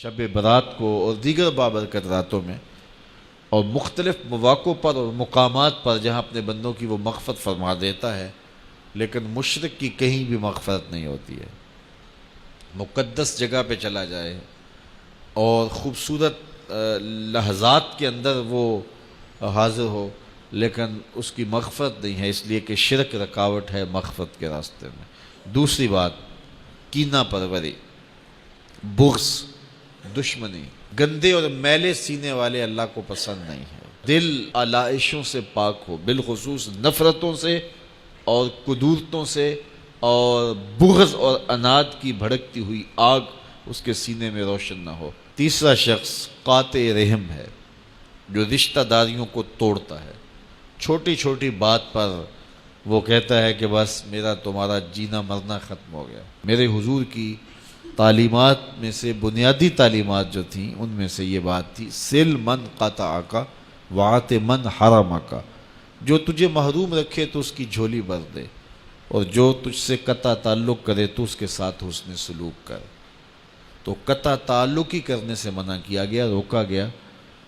شب برات کو اور دیگر بابرکت راتوں میں اور مختلف مواقع پر اور مقامات پر جہاں اپنے بندوں کی وہ مغفرت فرما دیتا ہے، لیکن مشرک کی کہیں بھی مغفرت نہیں ہوتی ہے۔ مقدس جگہ پہ چلا جائے اور خوبصورت لحظات کے اندر وہ حاضر ہو، لیکن اس کی مغفرت نہیں ہے، اس لیے کہ شرک رکاوٹ ہے مغفرت کے راستے میں۔ دوسری بات، کینہ پروری، بغض، دشمنی، گندے اور میلے سینے والے اللہ کو پسند نہیں ہے۔ دل علائشوں سے پاک ہو، بالخصوص نفرتوں سے اور کدورتوں سے، اور بغض اور اناد کی بھڑکتی ہوئی آگ اس کے سینے میں روشن نہ ہو۔ تیسرا شخص قاطع رحم ہے، جو رشتہ داریوں کو توڑتا ہے۔ چھوٹی چھوٹی بات پر وہ کہتا ہے کہ بس میرا تمہارا جینا مرنا ختم ہو گیا۔ میرے حضور کی تعلیمات میں سے بنیادی تعلیمات جو تھیں ان میں سے یہ بات تھی، سل من قطعک وعط من حرمک، جو تجھے محروم رکھے تو اس کی جھولی بھر دے، اور جو تجھ سے قطع تعلق کرے تو اس کے ساتھ حسن سلوک کر۔ تو قطع تعلق ہی کرنے سے منع کیا گیا، روکا گیا،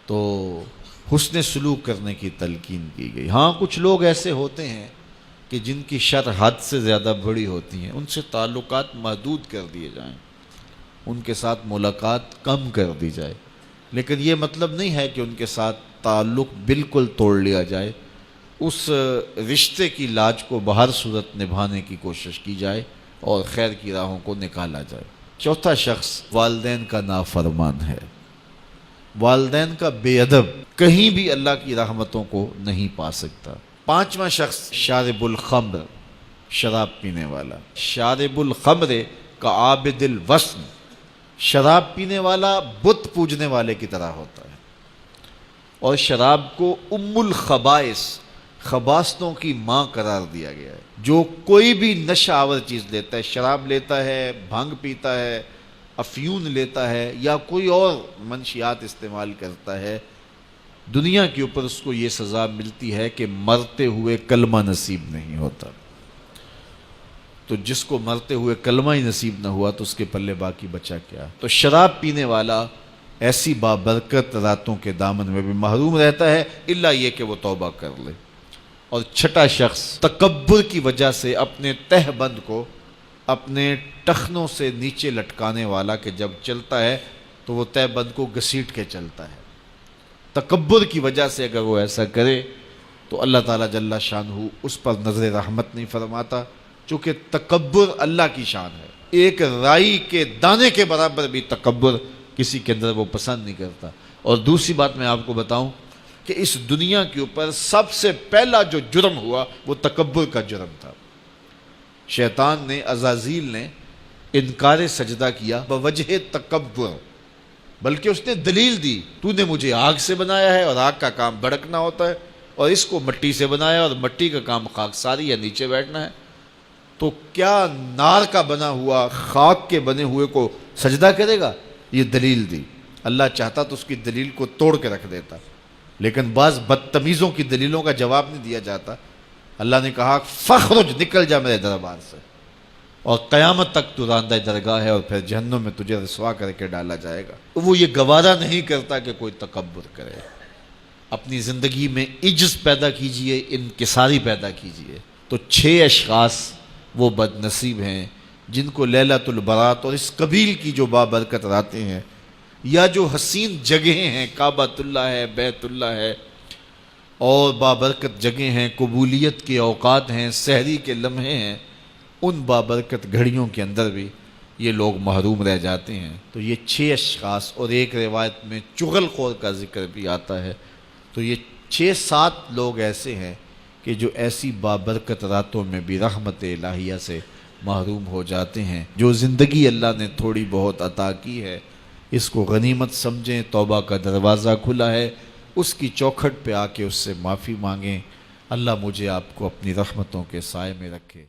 تو حسن سلوک کرنے کی تلقین کی گئی۔ ہاں کچھ لوگ ایسے ہوتے ہیں کہ جن کی شر حد سے زیادہ بڑی ہوتی ہیں، ان سے تعلقات محدود کر دیے جائیں، ان کے ساتھ ملاقات کم کر دی جائے، لیکن یہ مطلب نہیں ہے کہ ان کے ساتھ تعلق بالکل توڑ لیا جائے۔ اس رشتے کی لاج کو بہر صورت نبھانے کی کوشش کی جائے اور خیر کی راہوں کو نکالا جائے۔ چوتھا شخص والدین کا نافرمان ہے، والدین کا بے ادب، کہیں بھی اللہ کی رحمتوں کو نہیں پا سکتا۔ پانچواں شخص شارب الخمر، شراب پینے والا۔ شارب الخمر کا عابد الوثن، شراب پینے والا بت پوجنے والے کی طرح ہوتا ہے، اور شراب کو ام الخبائث، خباثتوں کی ماں قرار دیا گیا ہے۔ جو کوئی بھی نشہ آور چیز لیتا ہے، شراب لیتا ہے، بھنگ پیتا ہے، افیون لیتا ہے، یا کوئی اور منشیات استعمال کرتا ہے، دنیا کے اوپر اس کو یہ سزا ملتی ہے کہ مرتے ہوئے کلمہ نصیب نہیں ہوتا۔ تو جس کو مرتے ہوئے کلمہ ہی نصیب نہ ہوا تو اس کے پلے باقی بچا کیا؟ تو شراب پینے والا ایسی بابرکت راتوں کے دامن میں بھی محروم رہتا ہے، الا یہ کہ وہ توبہ کر لے۔ اور چھٹا شخص تکبر کی وجہ سے اپنے تہ بند کو اپنے ٹخنوں سے نیچے لٹکانے والا، کہ جب چلتا ہے تو وہ تہ بند کو گھسیٹ کے چلتا ہے۔ تکبر کی وجہ سے اگر وہ ایسا کرے تو اللہ تعالیٰ جل شانہ اس پر نظر رحمت نہیں فرماتا، چونکہ تکبر اللہ کی شان ہے۔ ایک رائی کے دانے کے برابر بھی تکبر کسی کے اندر وہ پسند نہیں کرتا۔ اور دوسری بات میں آپ کو بتاؤں کہ اس دنیا کے اوپر سب سے پہلا جو جرم ہوا وہ تکبر کا جرم تھا۔ شیطان نے، عزازیل نے انکار سجدہ کیا بوجہ تکبر، بلکہ اس نے دلیل دی، تو نے مجھے آگ سے بنایا ہے اور آگ کا کام بھڑکنا ہوتا ہے، اور اس کو مٹی سے بنایا اور مٹی کا کام خاک ساری یا نیچے بیٹھنا ہے، تو کیا نار کا بنا ہوا خاک کے بنے ہوئے کو سجدہ کرے گا؟ یہ دلیل دی۔ اللہ چاہتا تو اس کی دلیل کو توڑ کے رکھ دیتا، لیکن بعض بدتمیزوں کی دلیلوں کا جواب نہیں دیا جاتا۔ اللہ نے کہا فخرج، نکل جا میرے دربار سے، اور قیامت تک تو راندہ درگاہ ہے، اور پھر جہنم میں تجھے رسوا کر کے ڈالا جائے گا۔ وہ یہ گوارا نہیں کرتا کہ کوئی تکبر کرے۔ اپنی زندگی میں عجز پیدا کیجئے، انکساری پیدا کیجئے۔ تو 6 اشخاص وہ بد نصیب ہیں جن کو لیلۃ البرات اور اس قبیل کی جو بابرکت راتیں ہیں، یا جو حسین جگہیں ہیں، کعبۃ اللہ ہے، بیت اللہ ہے، اور بابرکت جگہیں ہیں، قبولیت کے اوقات ہیں، سحری کے لمحے ہیں، ان بابرکت گھڑیوں کے اندر بھی یہ لوگ محروم رہ جاتے ہیں۔ تو یہ 6 اشخاص، اور ایک روایت میں چغل خور کا ذکر بھی آتا ہے۔ تو یہ 6-7 لوگ ایسے ہیں کہ جو ایسی بابرکت راتوں میں بھی رحمت الہیہ سے محروم ہو جاتے ہیں۔ جو زندگی اللہ نے تھوڑی بہت عطا کی ہے، اس کو غنیمت سمجھیں، توبہ کا دروازہ کھلا ہے، اس کی چوکھٹ پہ آ کے اس سے معافی مانگیں۔ اللہ مجھے آپ کو اپنی رحمتوں کے سائے میں رکھے۔